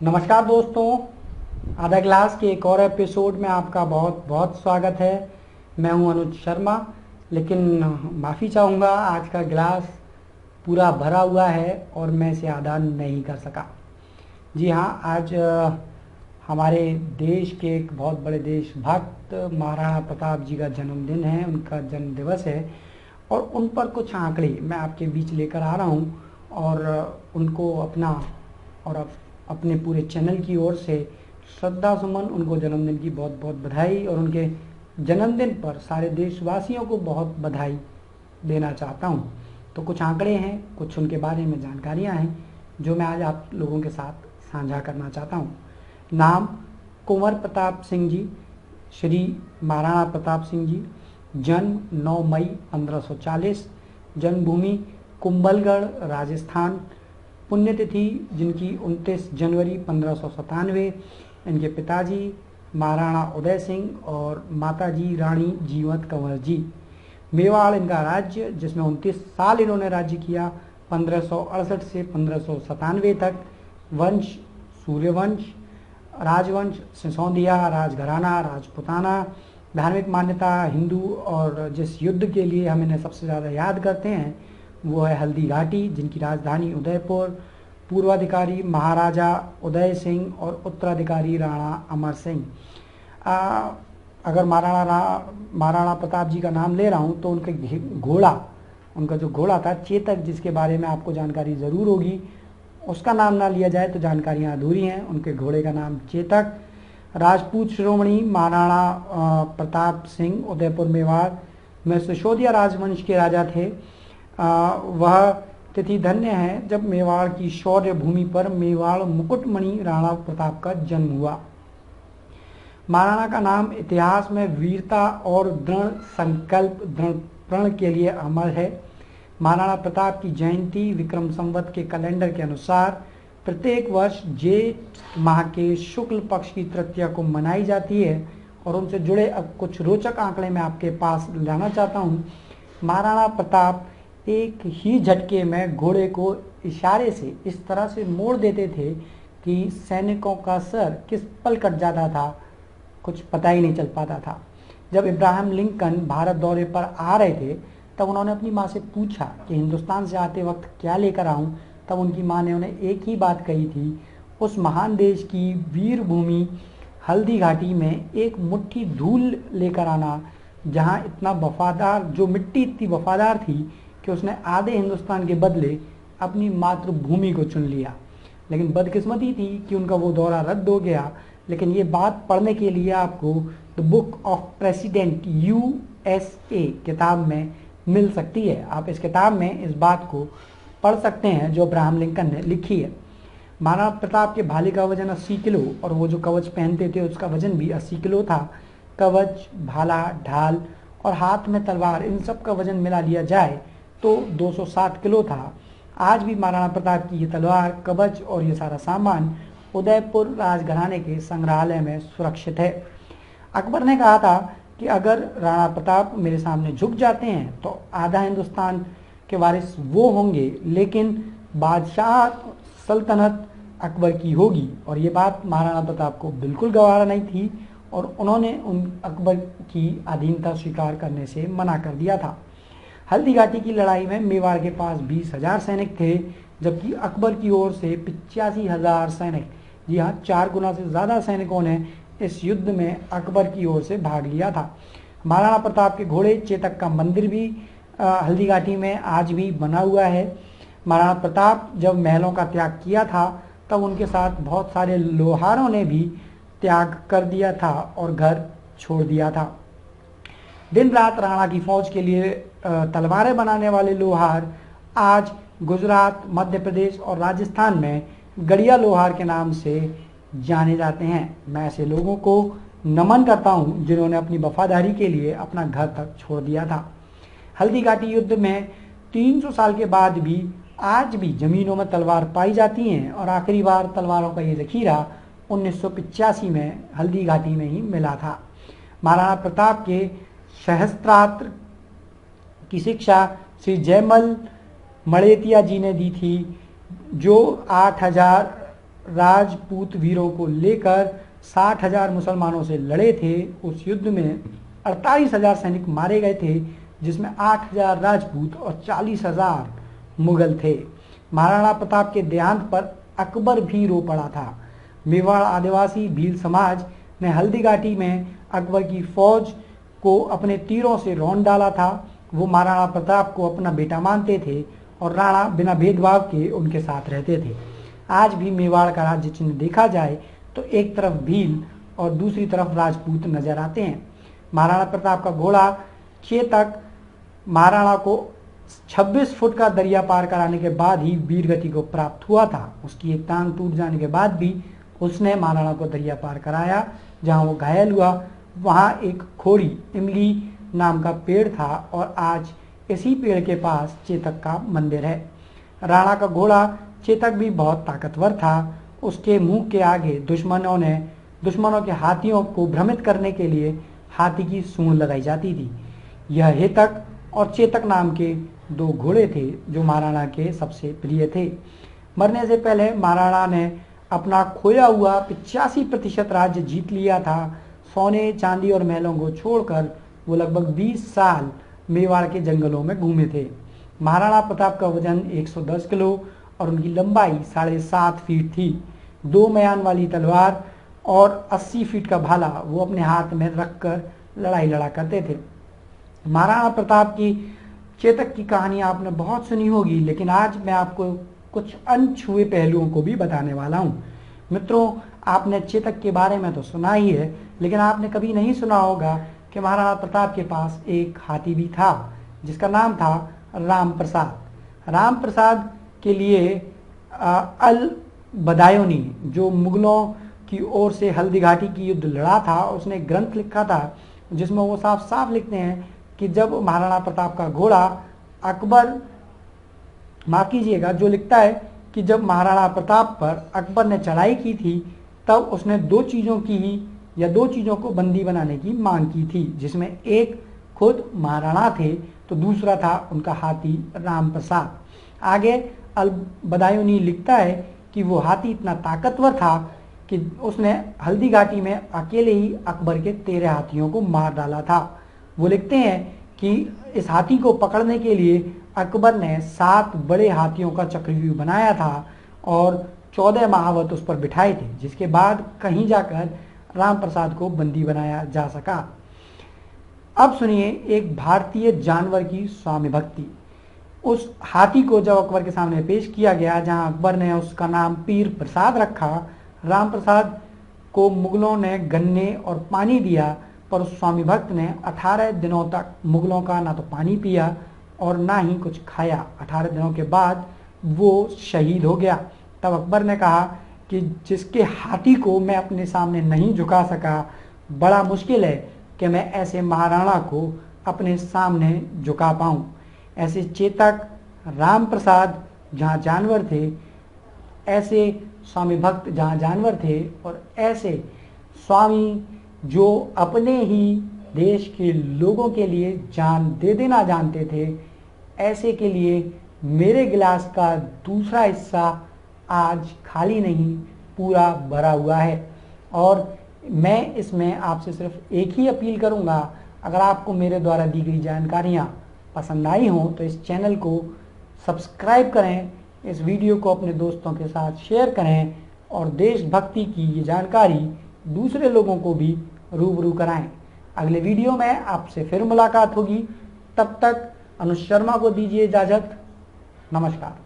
नमस्कार दोस्तों, आधा क्लास के एक और एपिसोड में आपका बहुत बहुत स्वागत है। मैं हूं अनुज शर्मा। लेकिन माफ़ी चाहूँगा, आज का गिलास पूरा भरा हुआ है और मैं इसे आधा नहीं कर सका। जी हाँ, आज हमारे देश के एक बहुत बड़े देशभक्त महाराणा प्रताप जी का जन्मदिन है, उनका जन्म दिवस है और उन पर कुछ आंकड़े मैं आपके बीच लेकर आ रहा हूँ और उनको अपना और अपने पूरे चैनल की ओर से श्रद्धा सुमन, उनको जन्मदिन की बहुत बहुत बधाई और उनके जन्मदिन पर सारे देशवासियों को बहुत बधाई देना चाहता हूँ। तो कुछ आंकड़े हैं, कुछ उनके बारे में जानकारियाँ हैं जो मैं आज आप लोगों के साथ साझा करना चाहता हूँ। नाम कुंवर प्रताप सिंह जी, श्री महाराणा प्रताप सिंह जी। जन्म 9 मई 1540। जन्मभूमि कुंभलगढ़, राजस्थान। पुण्यतिथि जिनकी 29 जनवरी 1597। इनके पिताजी महाराणा उदय सिंह और माताजी रानी जीवंत कंवर जी। मेवाड़ इनका राज्य, जिसमें 29 साल इन्होंने राज्य किया, 1568 से 1597 तक। वंश सूर्यवंश। राजवंश सिसोदिया, राजघराना राजपुताना। धार्मिक मान्यता हिंदू, और जिस युद्ध के लिए हम इन्हें सबसे ज़्यादा याद करते हैं वो है हल्दी घाटी, जिनकी राजधानी उदयपुर। पूर्वाधिकारी महाराजा उदय सिंह और उत्तराधिकारी राणा अमर सिंह। अगर महाराणा प्रताप जी का नाम ले रहा हूँ तो उनका जो घोड़ा था चेतक, जिसके बारे में आपको जानकारी ज़रूर होगी, उसका नाम ना लिया जाए तो जानकारियाँ अधूरी हैं। उनके घोड़े का नाम चेतक। राजपूत शिरोमणि महाराणा प्रताप सिंह उदयपुर मेवाड़ में सिसोदिया राजवंश के राजा थे। वह तिथि धन्य है जब मेवाड़ की शौर्य भूमि पर मेवाड़ मुकुटमणि राणा प्रताप का जन्म हुआ। महाराणा का नाम इतिहास में वीरता और दृढ़ संकल्प, दृढ़ प्रण के लिए अमर है। महाराणा प्रताप की जयंती विक्रम संवत के कैलेंडर के अनुसार प्रत्येक वर्ष जेठ माह के शुक्ल पक्ष की तृतीया को मनाई जाती है। और उनसे जुड़े अब कुछ रोचक आंकड़े मैं आपके पास लाना चाहता हूँ। महाराणा प्रताप एक ही झटके में घोड़े को इशारे से इस तरह से मोड़ देते थे कि सैनिकों का सर किस पल कट जाता था, कुछ पता ही नहीं चल पाता था। जब इब्राहिम लिंकन भारत दौरे पर आ रहे थे तब उन्होंने अपनी माँ से पूछा कि हिंदुस्तान से आते वक्त क्या लेकर आऊँ। तब उनकी माँ ने उन्हें एक ही बात कही थी, उस महान देश की वीर भूमि हल्दी घाटी में एक मुट्ठी धूल लेकर आना, जहाँ इतना वफादार, जो मिट्टी इतनी वफादार थी कि उसने आधे हिंदुस्तान के बदले अपनी मातृभूमि को चुन लिया। लेकिन बदकिस्मती थी कि उनका वो दौरा रद्द हो गया। लेकिन ये बात पढ़ने के लिए आपको the book of president USA किताब में मिल सकती है। आप इस किताब में इस बात को पढ़ सकते हैं जो अब्राहम लिंकन ने लिखी है। महाराणा प्रताप के भाले का वजन 80 किलो और वो जो कवच पहनते थे उसका वजन भी 80 किलो था। कवच, भाला, ढाल और हाथ में तलवार, इन सब का वजन मिला लिया जाए तो 207 किलो था। आज भी महाराणा प्रताप की ये तलवार, कवच और ये सारा सामान उदयपुर राजघराने के संग्रहालय में सुरक्षित है। अकबर ने कहा था कि अगर राणा प्रताप मेरे सामने झुक जाते हैं तो आधा हिंदुस्तान के वारिस वो होंगे, लेकिन बादशाह सल्तनत अकबर की होगी। और ये बात महाराणा प्रताप को बिल्कुल गवारा नहीं थी और उन्होंने उन अकबर की अधीनता स्वीकार करने से मना कर दिया था। हल्दी घाटी की लड़ाई में मेवाड़ के पास 20,000 सैनिक थे, जबकि अकबर की ओर से 85,000 सैनिक, जी हाँ, 4 गुना से ज़्यादा सैनिकों ने इस युद्ध में अकबर की ओर से भाग लिया था। महाराणा प्रताप के घोड़े चेतक का मंदिर भी हल्दी घाटी में आज भी बना हुआ है। महाराणा प्रताप जब महलों का त्याग किया था तब उनके साथ बहुत सारे लोहारों ने भी त्याग कर दिया था और घर छोड़ दिया था। दिन रात राणा की फौज के लिए तलवारें बनाने वाले लोहार आज गुजरात, मध्य प्रदेश और राजस्थान में गड़िया लोहार के नाम से जाने जाते हैं। मैं ऐसे लोगों को नमन करता हूं जिन्होंने अपनी वफादारी के लिए अपना घर तक छोड़ दिया था। हल्दी घाटी युद्ध में 300 साल के बाद भी आज भी जमीनों में तलवार पाई जाती हैं और आखिरी बार तलवारों का ये जखीरा 1985 में हल्दी घाटी में ही मिला था। महाराणा प्रताप के सहस्त्रास्त्र की शिक्षा श्री जयमल मड़ेतिया जी ने दी थी, जो 8,000 राजपूत वीरों को लेकर 60,000 मुसलमानों से लड़े थे। उस युद्ध में 48,000 सैनिक मारे गए थे, जिसमें 8,000 राजपूत और 40,000 मुगल थे। महाराणा प्रताप के देहांत पर अकबर भी रो पड़ा था। मेवाड़ आदिवासी भील समाज ने हल्दीघाटी में अकबर की फौज को अपने तीरों से रौंद डाला था। वो महाराणा प्रताप को अपना बेटा मानते थे और राणा बिना भेदभाव के उनके साथ रहते थे। आज भी मेवाड़ का राज्य चिन्ह देखा जाए तो एक तरफ भील और दूसरी तरफ राजपूत नजर आते हैं। महाराणा प्रताप का घोड़ा चेतक महाराणा को 26 फुट का दरिया पार कराने के बाद ही वीरगति को प्राप्त हुआ था। उसकी एक टांग टूट जाने के बाद भी उसने महाराणा को दरिया पार कराया। जहां वो घायल हुआ वहां एक खोड़ी इमली नाम का पेड़ था और आज इसी पेड़ के पास चेतक का मंदिर है। राणा का घोड़ा चेतक भी बहुत ताकतवर था। उसके मुंह के आगे दुश्मनों के हाथियों को भ्रमित करने के लिए हाथी की सूंड लगाई जाती थी। यह हेतक और चेतक नाम के 2 घोड़े थे जो महाराणा के सबसे प्रिय थे। मरने से पहले महाराणा ने अपना खोया हुआ 85% राज्य जीत लिया था। सोने चांदी और महलों को छोड़कर वो लगभग 20 साल मेवाड़ के जंगलों में घूमे थे। महाराणा प्रताप का वजन 110 किलो और उनकी लंबाई 7.5 फीट थी। 2 म्यान वाली तलवार और 80 फीट का भाला वो अपने हाथ में रखकर लड़ाई लड़ा करते थे। महाराणा प्रताप की चेतक की कहानी आपने बहुत सुनी होगी, लेकिन आज मैं आपको कुछ अनछुए पहलुओं को भी बताने वाला हूँ। मित्रों, आपने चेतक के बारे में तो सुना ही है, लेकिन आपने कभी नहीं सुना होगा कि महाराणा प्रताप के पास एक हाथी भी था जिसका नाम था राम प्रसाद। राम प्रसाद के लिए अल बदायूनी, जो मुगलों की ओर से हल्दीघाटी की युद्ध लड़ा था, उसने एक ग्रंथ लिखा था जिसमें वो साफ साफ लिखते हैं कि जब महाराणा प्रताप का घोड़ा जो लिखता है कि जब महाराणा प्रताप पर अकबर ने चढ़ाई की थी तब उसने 2 चीज़ों को बंदी बनाने की मांग की थी, जिसमें एक खुद महाराणा थे तो दूसरा था उनका हाथी राम प्रसाद। आगे अल बदायूनी लिखता है कि वो हाथी इतना ताकतवर था कि उसने हल्दीघाटी में अकेले ही अकबर के 13 हाथियों को मार डाला था। वो लिखते हैं कि इस हाथी को पकड़ने के लिए अकबर ने 7 बड़े हाथियों का चक्रव्यूह बनाया था और 14 महावत उस पर बिठाए थे, जिसके बाद कहीं जाकर राम प्रसाद को बंदी बनाया जा सका। अब सुनिए एक भारतीय जानवर की स्वामी भक्ति। उस हाथी को जब अकबर के सामने पेश किया गया, जहां अकबर ने उसका नाम पीर प्रसाद रखा, राम प्रसाद को मुगलों ने गन्ने और पानी दिया, पर उस स्वामी भक्त ने 18 दिनों तक मुगलों का ना तो पानी पिया और ना ही कुछ खाया। 18 दिनों के बाद वो शहीद हो गया। तब अकबर ने कहा कि जिसके हाथी को मैं अपने सामने नहीं झुका सका, बड़ा मुश्किल है कि मैं ऐसे महाराणा को अपने सामने झुका पाऊं। ऐसे चेतक राम प्रसाद जहाँ जानवर थे, ऐसे स्वामी भक्त जहाँ जानवर थे, और ऐसे स्वामी जो अपने ही देश के लोगों के लिए जान दे देना जानते थे, ऐसे के लिए मेरे गिलास का दूसरा हिस्सा आज खाली नहीं, पूरा भरा हुआ है। और मैं इसमें आपसे सिर्फ एक ही अपील करूंगा, अगर आपको मेरे द्वारा दी गई जानकारियाँ पसंद आई हों तो इस चैनल को सब्सक्राइब करें, इस वीडियो को अपने दोस्तों के साथ शेयर करें और देशभक्ति की ये जानकारी दूसरे लोगों को भी रूबरू कराएं। अगले वीडियो में आपसे फिर मुलाकात होगी। तब तक अनुज शर्मा को दीजिए इजाज़त। नमस्कार।